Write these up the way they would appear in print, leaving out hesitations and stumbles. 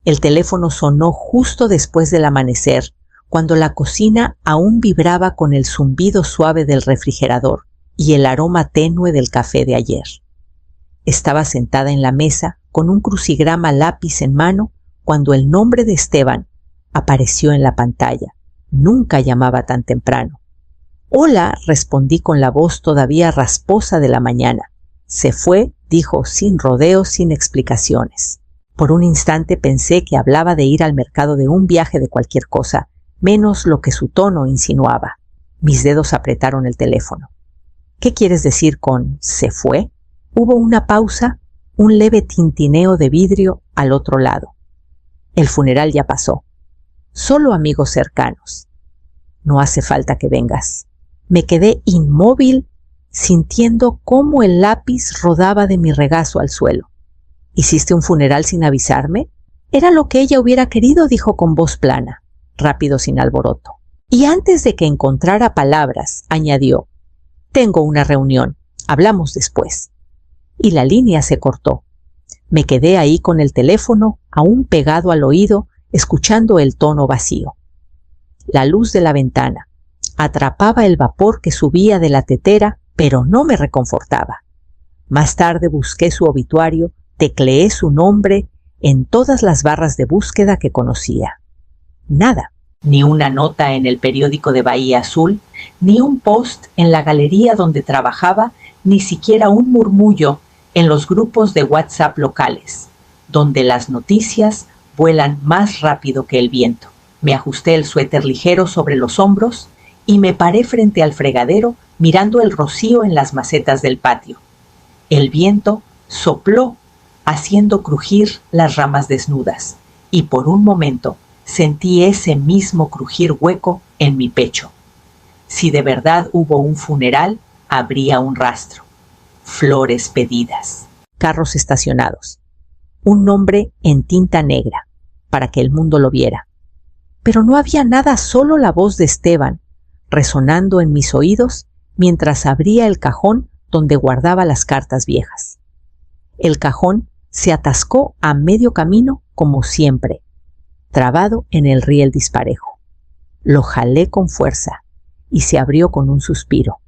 El teléfono sonó justo después del amanecer, cuando la cocina aún vibraba con el zumbido suave del refrigerador y el aroma tenue del café de ayer. Estaba sentada en la mesa con un crucigrama lápiz en mano cuando el nombre de Esteban apareció en la pantalla. Nunca llamaba tan temprano. «Hola», respondí con la voz todavía rasposa de la mañana. «Se fue», dijo sin rodeos, sin explicaciones. Por un instante pensé que hablaba de ir al mercado, de un viaje, de cualquier cosa, menos lo que su tono insinuaba. Mis dedos apretaron el teléfono. «¿Qué quieres decir con «se fue»?» Hubo una pausa, un leve tintineo de vidrio al otro lado. «El funeral ya pasó. Solo amigos cercanos. No hace falta que vengas». Me quedé inmóvil, sintiendo cómo el lápiz rodaba de mi regazo al suelo. «¿Hiciste un funeral sin avisarme?» «Era lo que ella hubiera querido», dijo con voz plana, rápido, sin alboroto. Y antes de que encontrara palabras, añadió: «Tengo una reunión. Hablamos después». Y la línea se cortó. Me quedé ahí con el teléfono aún pegado al oído, escuchando el tono vacío. La luz de la ventana atrapaba el vapor que subía de la tetera, pero no me reconfortaba. Más tarde busqué su obituario, tecleé su nombre en todas las barras de búsqueda que conocía. Nada, ni una nota en el periódico de Bahía Azul, ni un post en la galería donde trabajaba, ni siquiera un murmullo en los grupos de WhatsApp locales, donde las noticias vuelan más rápido que el viento. Me ajusté el suéter ligero sobre los hombros y me paré frente al fregadero mirando el rocío en las macetas del patio. El viento sopló, haciendo crujir las ramas desnudas, y por un momento sentí ese mismo crujir hueco en mi pecho. Si de verdad hubo un funeral, habría un rastro. Flores pedidas. Carros estacionados. Un nombre en tinta negra, para que el mundo lo viera. Pero no había nada, solo la voz de Esteban, resonando en mis oídos mientras abría el cajón donde guardaba las cartas viejas. El cajón se atascó a medio camino, como siempre, trabado en el riel disparejo. Lo jalé con fuerza y se abrió con un suspiro.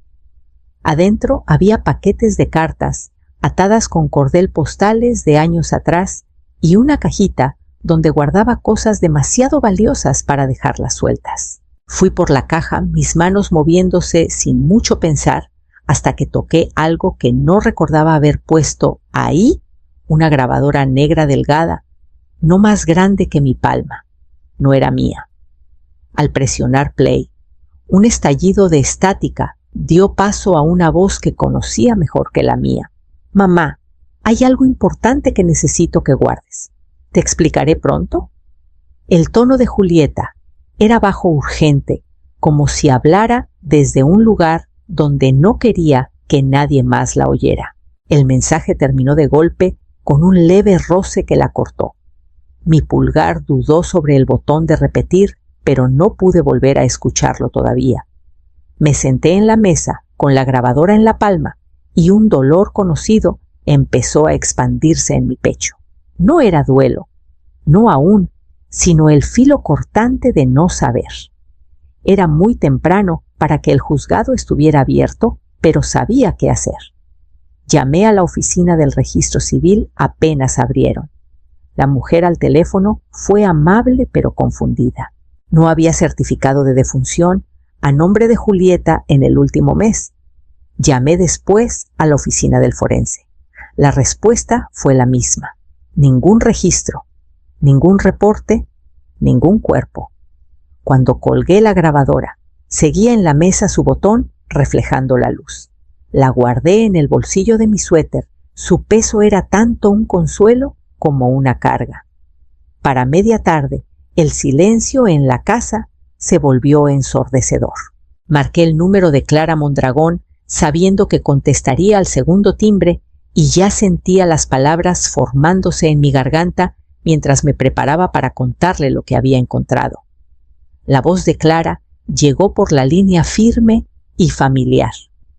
Adentro había paquetes de cartas atadas con cordel postales de años atrás y una cajita donde guardaba cosas demasiado valiosas para dejarlas sueltas. Fui por la caja, mis manos moviéndose sin mucho pensar, hasta que toqué algo que no recordaba haber puesto ahí, una grabadora negra delgada, no más grande que mi palma. No era mía. Al presionar play, un estallido de estática dio paso a una voz que conocía mejor que la mía. «Mamá, hay algo importante que necesito que guardes. ¿Te explicaré pronto?» El tono de Julieta era bajo, urgente, como si hablara desde un lugar donde no quería que nadie más la oyera. El mensaje terminó de golpe con un leve roce que la cortó. Mi pulgar dudó sobre el botón de repetir, pero no pude volver a escucharlo todavía. Me senté en la mesa con la grabadora en la palma y un dolor conocido empezó a expandirse en mi pecho. No era duelo, no aún, sino el filo cortante de no saber. Era muy temprano para que el juzgado estuviera abierto, pero sabía qué hacer. Llamé a la oficina del registro civil apenas abrieron. La mujer al teléfono fue amable pero confundida. No había certificado de defunción a nombre de Julieta en el último mes. Llamé después a la oficina del forense. La respuesta fue la misma. Ningún registro, ningún reporte, ningún cuerpo. Cuando colgué la grabadora, seguía en la mesa su botón reflejando la luz. La guardé en el bolsillo de mi suéter. Su peso era tanto un consuelo como una carga. Para media tarde, el silencio en la casa se volvió ensordecedor. Marqué el número de Clara Mondragón, sabiendo que contestaría al segundo timbre, y ya sentía las palabras formándose en mi garganta mientras me preparaba para contarle lo que había encontrado. La voz de Clara llegó por la línea firme y familiar.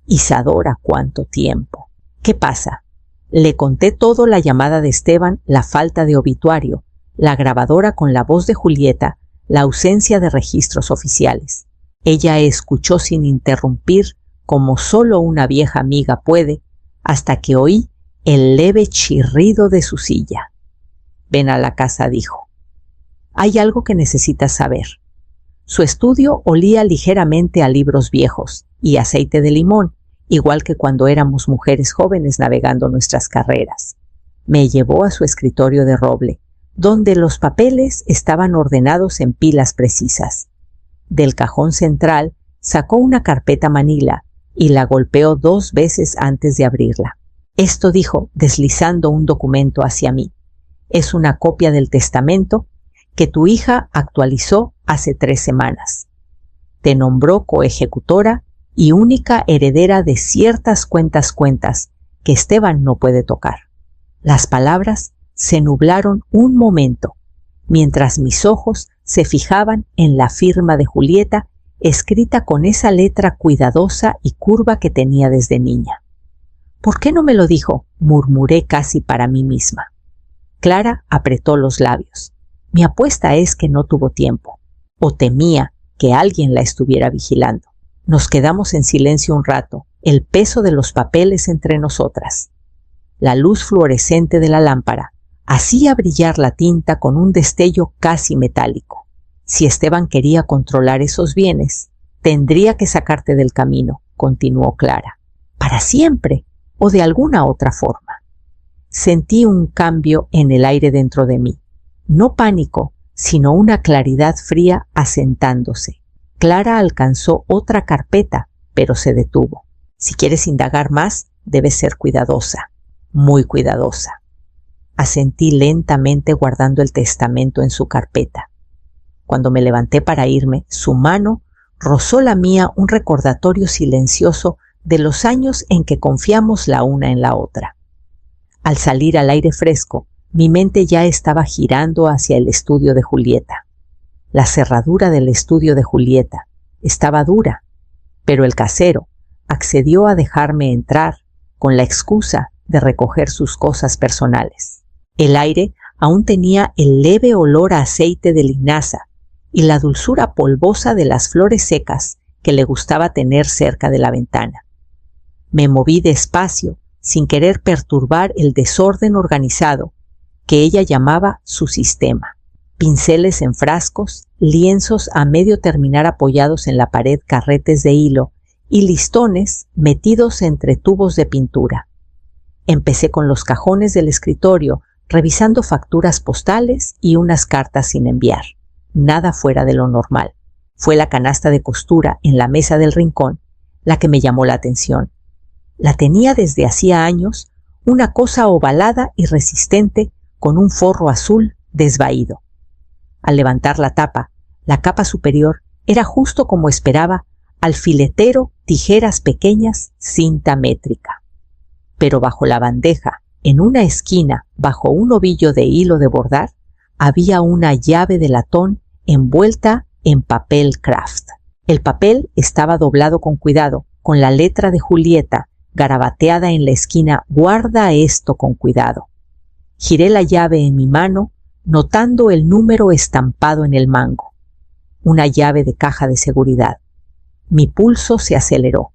Isadora, ¿cuánto tiempo? ¿Qué pasa? Le conté todo: la llamada de Esteban, la falta de obituario, la grabadora con la voz de Julieta, la ausencia de registros oficiales. Ella escuchó sin interrumpir, como solo una vieja amiga puede, hasta que oí el leve chirrido de su silla. «Ven a la casa», dijo. «Hay algo que necesitas saber». Su estudio olía ligeramente a libros viejos y aceite de limón, igual que cuando éramos mujeres jóvenes navegando nuestras carreras. Me llevó a su escritorio de roble, donde los papeles estaban ordenados en pilas precisas. Del cajón central sacó una carpeta manila y la golpeó 2 veces antes de abrirla. «Esto», dijo, deslizando un documento hacia mí, «es una copia del testamento que tu hija actualizó hace 3 semanas. Te nombró coejecutora y única heredera de ciertas cuentas que Esteban no puede tocar». Las palabras se nublaron un momento, mientras mis ojos se fijaban en la firma de Julieta, escrita con esa letra cuidadosa y curva que tenía desde niña. «¿Por qué no me lo dijo?», murmuré casi para mí misma. Clara apretó los labios. Mi apuesta es que no tuvo tiempo, o temía que alguien la estuviera vigilando. Nos quedamos en silencio un rato, el peso de los papeles entre nosotras. La luz fluorescente de la lámpara hacía brillar la tinta con un destello casi metálico. Si Esteban quería controlar esos bienes, tendría que sacarte del camino, continuó Clara. Para siempre, o de alguna otra forma. Sentí un cambio en el aire dentro de mí. No pánico, sino una claridad fría asentándose. Clara alcanzó otra carpeta, pero se detuvo. «Si quieres indagar más, debes ser cuidadosa, muy cuidadosa». Asentí lentamente guardando el testamento en su carpeta. Cuando me levanté para irme, su mano rozó la mía, un recordatorio silencioso de los años en que confiamos la una en la otra. Al salir al aire fresco, mi mente ya estaba girando hacia el estudio de Julieta. La cerradura del estudio de Julieta estaba dura, pero el casero accedió a dejarme entrar con la excusa de recoger sus cosas personales. El aire aún tenía el leve olor a aceite de linaza y la dulzura polvosa de las flores secas que le gustaba tener cerca de la ventana. Me moví despacio, sin querer perturbar el desorden organizado que ella llamaba su sistema. Pinceles en frascos, lienzos a medio terminar apoyados en la pared, carretes de hilo y listones metidos entre tubos de pintura. Empecé con los cajones del escritorio, revisando facturas postales y unas cartas sin enviar. Nada fuera de lo normal. Fue la canasta de costura en la mesa del rincón la que me llamó la atención. La tenía desde hacía años, una cosa ovalada y resistente con un forro azul desvaído. Al levantar la tapa, la capa superior era justo como esperaba, alfiletero, tijeras pequeñas, cinta métrica. Pero bajo la bandeja, en una esquina, bajo un ovillo de hilo de bordar, había una llave de latón envuelta en papel craft. El papel estaba doblado con cuidado, con la letra de Julieta garabateada en la esquina «Guarda esto con cuidado». Giré la llave en mi mano, notando el número estampado en el mango. Una llave de caja de seguridad. Mi pulso se aceleró.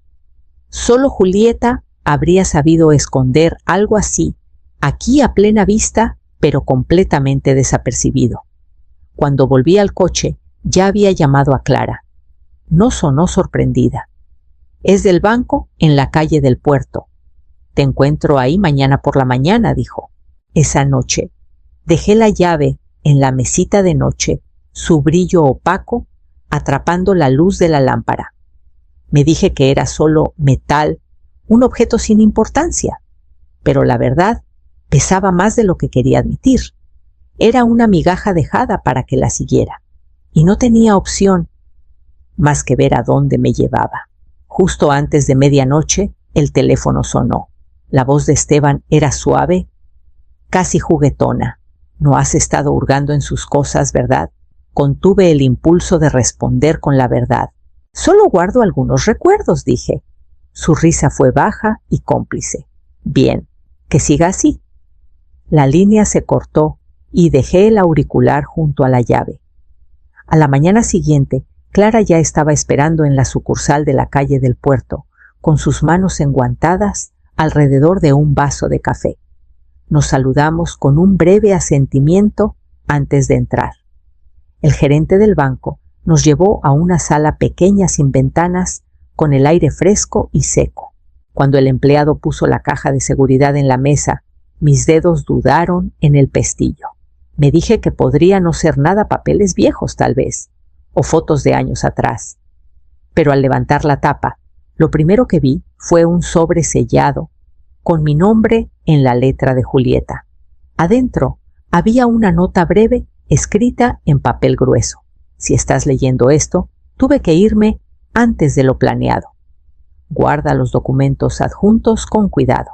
Solo Julieta habría sabido esconder algo así, aquí a plena vista, pero completamente desapercibido. Cuando volví al coche, ya había llamado a Clara. No sonó sorprendida. «Es del banco en la calle del puerto. Te encuentro ahí mañana por la mañana», dijo. Esa noche dejé la llave en la mesita de noche, su brillo opaco atrapando la luz de la lámpara. Me dije que era solo metal, un objeto sin importancia, pero la verdad pesaba más de lo que quería admitir. Era una migaja dejada para que la siguiera, y no tenía opción más que ver a dónde me llevaba. Justo antes de medianoche, el teléfono sonó. La voz de Esteban era suave, casi juguetona. «No has estado hurgando en sus cosas, ¿verdad?». Contuve el impulso de responder con la verdad. «Solo guardo algunos recuerdos», dije. Su risa fue baja y cómplice. «Bien, que siga así». La línea se cortó y dejé el auricular junto a la llave. A la mañana siguiente, Clara ya estaba esperando en la sucursal de la calle del Puerto, con sus manos enguantadas alrededor de un vaso de café. Nos saludamos con un breve asentimiento antes de entrar. El gerente del banco nos llevó a una sala pequeña sin ventanas, con el aire fresco y seco. Cuando el empleado puso la caja de seguridad en la mesa, mis dedos dudaron en el pestillo. Me dije que podría no ser nada papeles viejos, tal vez, o fotos de años atrás. Pero al levantar la tapa, lo primero que vi fue un sobre sellado, con mi nombre en la letra de Julieta. Adentro había una nota breve escrita en papel grueso. Si estás leyendo esto, tuve que irme antes de lo planeado. Guarda los documentos adjuntos con cuidado.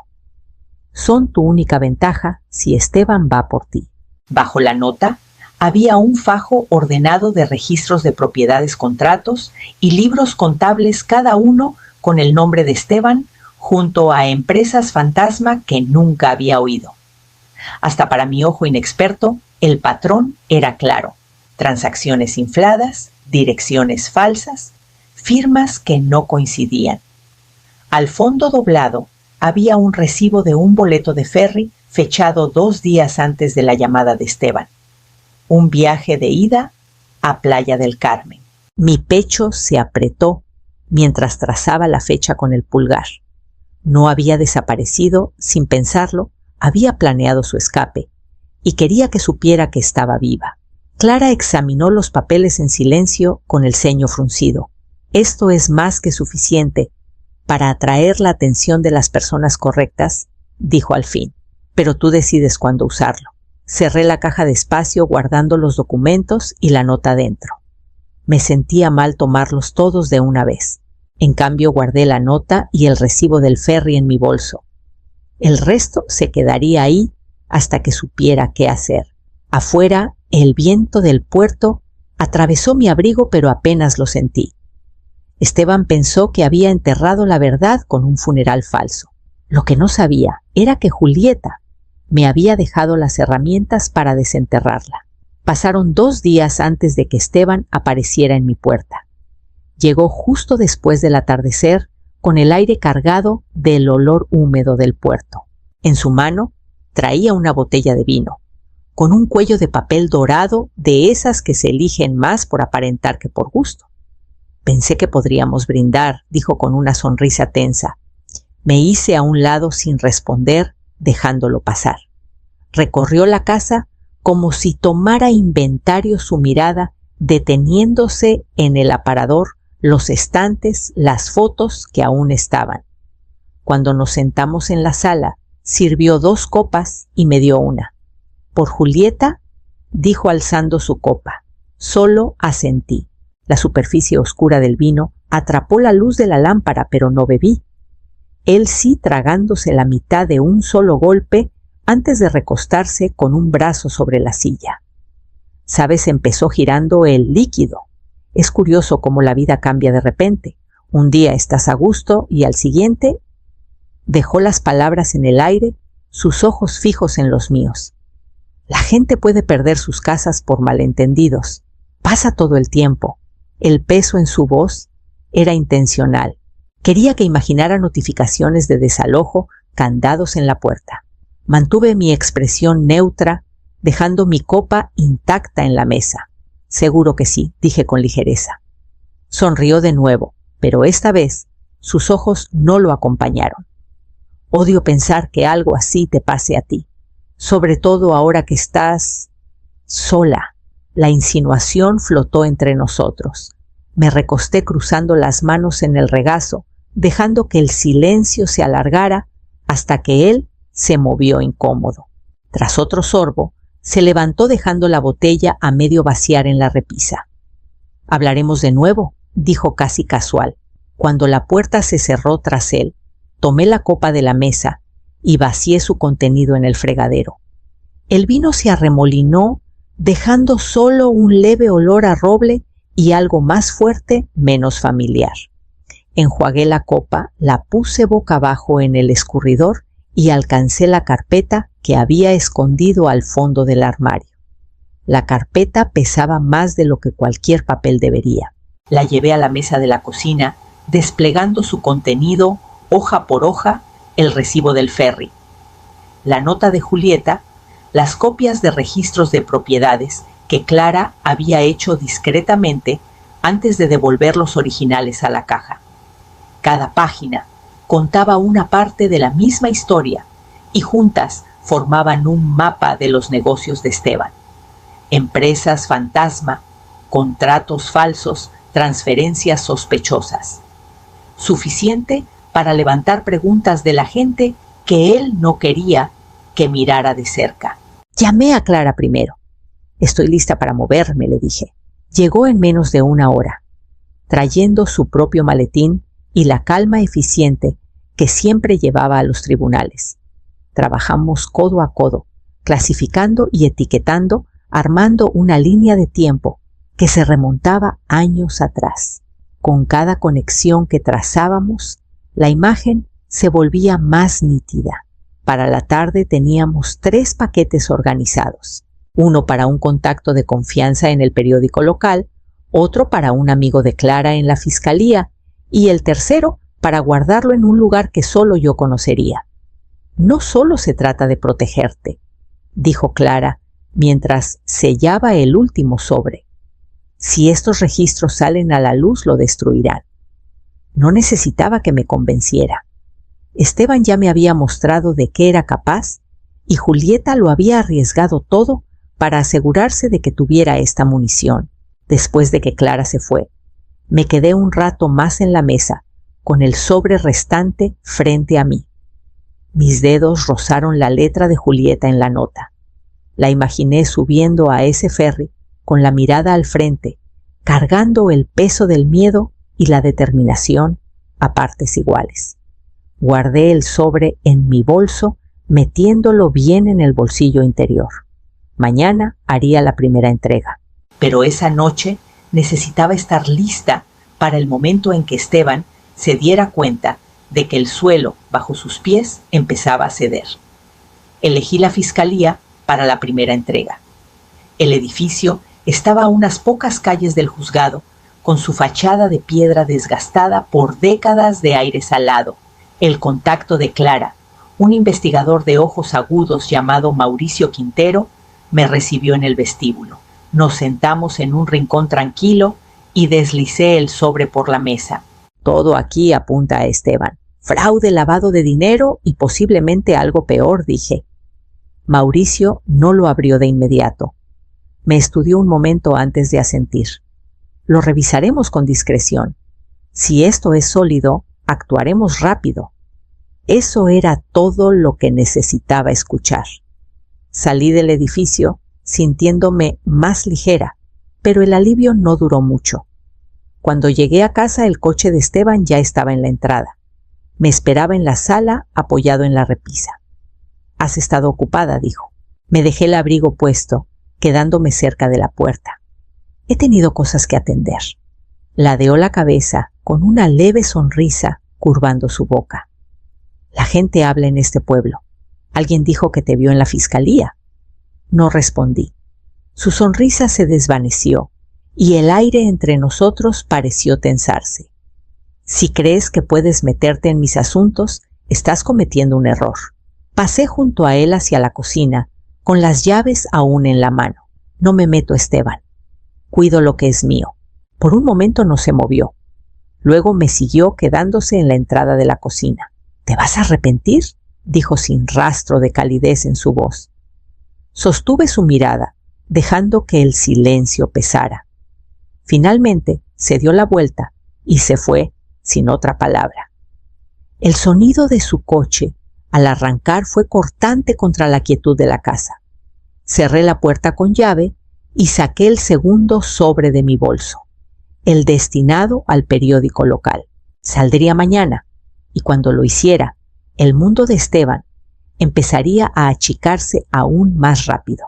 Son tu única ventaja si Esteban va por ti. Bajo la nota había un fajo ordenado de registros de propiedades, contratos y libros contables, cada uno con el nombre de Esteban, junto a empresas fantasma que nunca había oído. Hasta para mi ojo inexperto, el patrón era claro: transacciones infladas, direcciones falsas, firmas que no coincidían. Al fondo doblado había un recibo de un boleto de ferry fechado 2 días antes de la llamada de Esteban. Un viaje de ida a Playa del Carmen. Mi pecho se apretó mientras trazaba la fecha con el pulgar. No había desaparecido sin pensarlo, había planeado su escape y quería que supiera que estaba viva. Clara examinó los papeles en silencio con el ceño fruncido. Esto es más que suficiente para atraer la atención de las personas correctas, dijo al fin, pero tú decides cuándo usarlo. Cerré la caja despacio, guardando los documentos y la nota dentro. Me sentía mal tomarlos todos de una vez. En cambio, guardé la nota y el recibo del ferry en mi bolso. El resto se quedaría ahí hasta que supiera qué hacer. Afuera, el viento del puerto atravesó mi abrigo, pero apenas lo sentí. Esteban pensó que había enterrado la verdad con un funeral falso. Lo que no sabía era que Julieta me había dejado las herramientas para desenterrarla. Pasaron 2 días antes de que Esteban apareciera en mi puerta. Llegó justo después del atardecer, con el aire cargado del olor húmedo del puerto. En su mano traía una botella de vino, con un cuello de papel dorado, de esas que se eligen más por aparentar que por gusto. Pensé que podríamos brindar, dijo con una sonrisa tensa. Me hice a un lado sin responder, dejándolo pasar. Recorrió la casa como si tomara inventario su mirada, deteniéndose en el aparador, los estantes, las fotos que aún estaban. Cuando nos sentamos en la sala, sirvió 2 copas y me dio una. «¿Por Julieta?», dijo alzando su copa. Solo asentí. La superficie oscura del vino atrapó la luz de la lámpara, pero no bebí. Él sí, tragándose la mitad de un solo golpe antes de recostarse con un brazo sobre la silla. ¿Sabes? Empezó girando el líquido. Es curioso cómo la vida cambia de repente. Un día estás a gusto y al siguiente... Dejó las palabras en el aire, sus ojos fijos en los míos. La gente puede perder sus casas por malentendidos. Pasa todo el tiempo. El peso en su voz era intencional. Quería que imaginara notificaciones de desalojo, candados en la puerta. Mantuve mi expresión neutra, dejando mi copa intacta en la mesa. Seguro que sí, dije con ligereza. Sonrió de nuevo, pero esta vez sus ojos no lo acompañaron. Odio pensar que algo así te pase a ti, sobre todo ahora que estás sola. La insinuación flotó entre nosotros. Me recosté cruzando las manos en el regazo, dejando que el silencio se alargara hasta que él se movió incómodo. Tras otro sorbo, se levantó dejando la botella a medio vaciar en la repisa. «Hablaremos de nuevo», dijo casi casual. Cuando la puerta se cerró tras él, tomé la copa de la mesa y vacié su contenido en el fregadero. El vino se arremolinó, dejando solo un leve olor a roble y algo más fuerte, menos familiar. Enjuagué la copa, la puse boca abajo en el escurridor y alcancé la carpeta que había escondido al fondo del armario. La carpeta pesaba más de lo que cualquier papel debería. La llevé a la mesa de la cocina, desplegando su contenido, hoja por hoja, el recibo del ferry, la nota de Julieta, las copias de registros de propiedades que Clara había hecho discretamente antes de devolver los originales a la caja. Cada página contaba una parte de la misma historia y juntas formaban un mapa de los negocios de Esteban. Empresas fantasma, contratos falsos, transferencias sospechosas. Suficiente para levantar preguntas de la gente que él no quería que mirara de cerca. Llamé a Clara primero. Estoy lista para moverme, le dije. Llegó en menos de una hora, trayendo su propio maletín y la calma eficiente que siempre llevaba a los tribunales. Trabajamos codo a codo, clasificando y etiquetando, armando una línea de tiempo que se remontaba años atrás. Con cada conexión que trazábamos, la imagen se volvía más nítida. Para la tarde teníamos 3 paquetes organizados. Uno para un contacto de confianza en el periódico local, otro para un amigo de Clara en la fiscalía y el tercero para guardarlo en un lugar que solo yo conocería. No solo se trata de protegerte, dijo Clara mientras sellaba el último sobre. Si estos registros salen a la luz, lo destruirán. No necesitaba que me convenciera. Esteban ya me había mostrado de qué era capaz y Julieta lo había arriesgado todo para asegurarse de que tuviera esta munición. Después de que Clara se fue, me quedé un rato más en la mesa, con el sobre restante frente a mí. Mis dedos rozaron la letra de Julieta en la nota. La imaginé subiendo a ese ferry con la mirada al frente, cargando el peso del miedo y la determinación a partes iguales. Guardé el sobre en mi bolso, metiéndolo bien en el bolsillo interior. Mañana haría la primera entrega. Pero esa noche necesitaba estar lista para el momento en que Esteban se diera cuenta de que el suelo bajo sus pies empezaba a ceder. Elegí la fiscalía para la primera entrega. El edificio estaba a unas pocas calles del juzgado, con su fachada de piedra desgastada por décadas de aire salado. El contacto de Clara, un investigador de ojos agudos llamado Mauricio Quintero, me recibió en el vestíbulo. Nos sentamos en un rincón tranquilo y deslicé el sobre por la mesa. Todo aquí apunta a Esteban. Fraude, lavado de dinero y posiblemente algo peor, dije. Mauricio no lo abrió de inmediato. Me estudió un momento antes de asentir. Lo revisaremos con discreción. Si esto es sólido, actuaremos rápido. Eso era todo lo que necesitaba escuchar. Salí del edificio sintiéndome más ligera, pero el alivio no duró mucho. Cuando llegué a casa, el coche de Esteban ya estaba en la entrada. Me esperaba en la sala, apoyado en la repisa. «Has estado ocupada», dijo. Me dejé el abrigo puesto, quedándome cerca de la puerta. «He tenido cosas que atender». Ladeó la cabeza con una leve sonrisa, curvando su boca. «La gente habla en este pueblo. Alguien dijo que te vio en la fiscalía». No respondí. Su sonrisa se desvaneció y el aire entre nosotros pareció tensarse. «Si crees que puedes meterte en mis asuntos, estás cometiendo un error». Pasé junto a él hacia la cocina, con las llaves aún en la mano. «No me meto, Esteban. Cuido lo que es mío». Por un momento no se movió. Luego me siguió, quedándose en la entrada de la cocina. «¿Te vas a arrepentir?», dijo sin rastro de calidez en su voz. Sostuve su mirada, dejando que el silencio pesara. Finalmente se dio la vuelta y se fue sin otra palabra. El sonido de su coche al arrancar fue cortante contra la quietud de la casa. Cerré la puerta con llave y saqué el segundo sobre de mi bolso, el destinado al periódico local. Saldría mañana, y cuando lo hiciera, el mundo de Esteban empezaría a achicarse aún más rápido.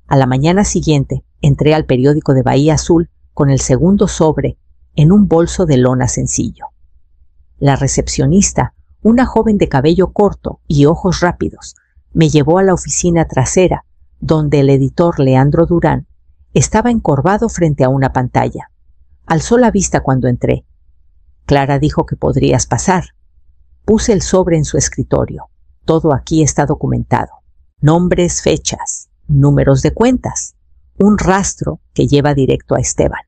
A la mañana siguiente entré al periódico de Bahía Azul con el segundo sobre en un bolso de lona sencillo. La recepcionista, una joven de cabello corto y ojos rápidos, me llevó a la oficina trasera, donde el editor Leandro Durán estaba encorvado frente a una pantalla. Alzó la vista cuando entré. Clara dijo que podrías pasar. Puse el sobre en su escritorio. Todo aquí está documentado. Nombres, fechas, números de cuentas, un rastro que lleva directo a Esteban.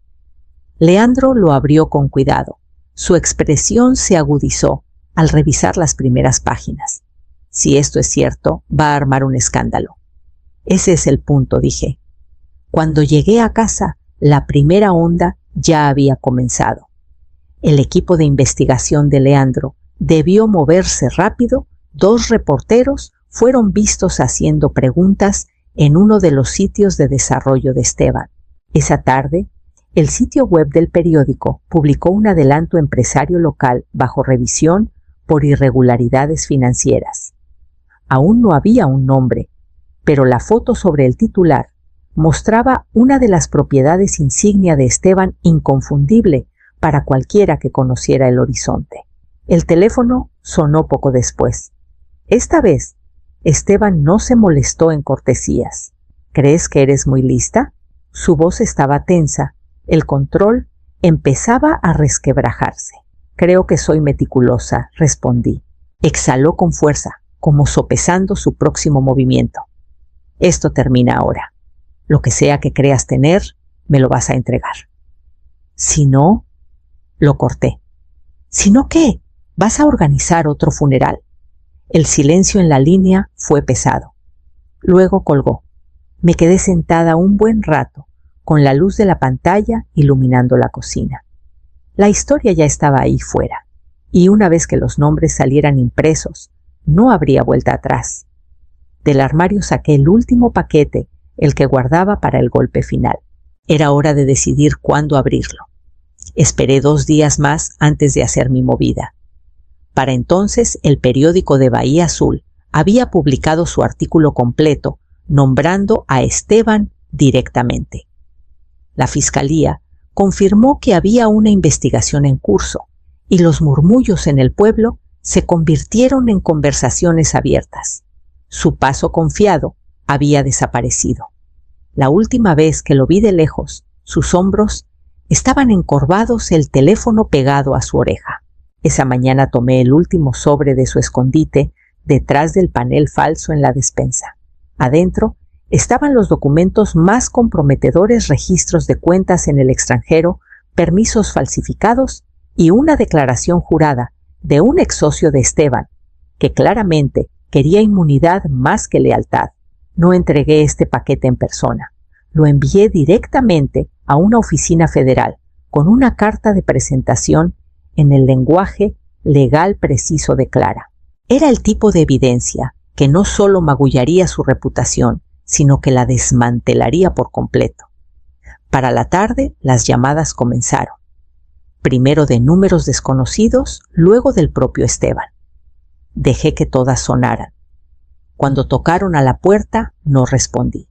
Leandro lo abrió con cuidado. Su expresión se agudizó al revisar las primeras páginas. Si esto es cierto, va a armar un escándalo. Ese es el punto, dije. Cuando llegué a casa, la primera onda ya había comenzado. El equipo de investigación de Leandro debió moverse rápido. 2 reporteros fueron vistos haciendo preguntas en uno de los sitios de desarrollo de Esteban. Esa tarde, el sitio web del periódico publicó un adelanto empresario local bajo revisión por irregularidades financieras. Aún no había un nombre, pero la foto sobre el titular mostraba una de las propiedades insignia de Esteban inconfundible para cualquiera que conociera el horizonte. El teléfono sonó poco después. Esta vez, Esteban no se molestó en cortesías. ¿Crees que eres muy lista? Su voz estaba tensa. El control empezaba a resquebrajarse. Creo que soy meticulosa, respondí. Exhaló con fuerza, como sopesando su próximo movimiento. Esto termina ahora. Lo que sea que creas tener, me lo vas a entregar. Si no, lo corté. ¿Si no qué? Vas a organizar otro funeral. El silencio en la línea fue pesado. Luego colgó. Me quedé sentada un buen rato, con la luz de la pantalla iluminando la cocina. La historia ya estaba ahí fuera, y una vez que los nombres salieran impresos, no habría vuelta atrás. Del armario saqué el último paquete, el que guardaba para el golpe final. Era hora de decidir cuándo abrirlo. Esperé 2 días más antes de hacer mi movida. Para entonces, el periódico de Bahía Azul había publicado su artículo completo, nombrando a Esteban directamente. La fiscalía confirmó que había una investigación en curso, y los murmullos en el pueblo se convirtieron en conversaciones abiertas. Su paso confiado había desaparecido. La última vez que lo vi de lejos, sus hombros estaban encorvados, el teléfono pegado a su oreja. Esa mañana tomé el último sobre de su escondite detrás del panel falso en la despensa. Adentro estaban los documentos más comprometedores, registros de cuentas en el extranjero, permisos falsificados y una declaración jurada de un ex socio de Esteban, que claramente quería inmunidad más que lealtad. No entregué este paquete en persona. Lo envié directamente a una oficina federal con una carta de presentación en el lenguaje legal preciso de Clara. Era el tipo de evidencia que no solo magullaría su reputación, sino que la desmantelaría por completo. Para la tarde, las llamadas comenzaron. Primero de números desconocidos, luego del propio Esteban. Dejé que todas sonaran. Cuando tocaron a la puerta, no respondí.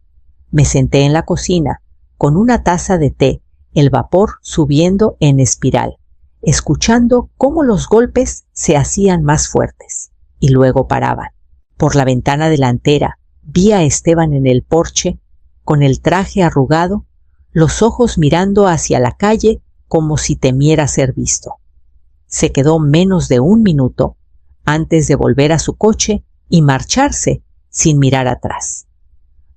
Me senté en la cocina, con una taza de té, el vapor subiendo en espiral, escuchando cómo los golpes se hacían más fuertes y luego paraban. Por la ventana delantera vi a Esteban en el porche, con el traje arrugado, los ojos mirando hacia la calle como si temiera ser visto. Se quedó menos de 1 minuto antes de volver a su coche y marcharse sin mirar atrás.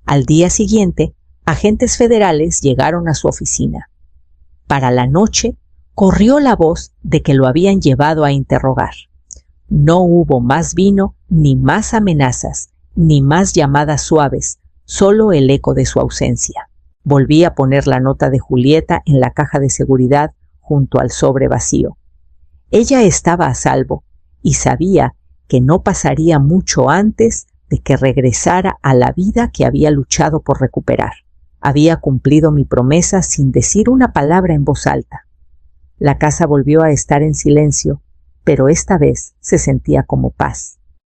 Al día siguiente, agentes federales llegaron a su oficina. Para la noche, corrió la voz de que lo habían llevado a interrogar. No hubo más vino, ni más amenazas, ni más llamadas suaves, solo el eco de su ausencia. Volví a poner la nota de Julieta en la caja de seguridad junto al sobre vacío. Ella estaba a salvo y sabía que no pasaría mucho antes de que regresara a la vida que había luchado por recuperar. Había cumplido mi promesa sin decir una palabra en voz alta. La casa volvió a estar en silencio, pero esta vez se sentía como paz.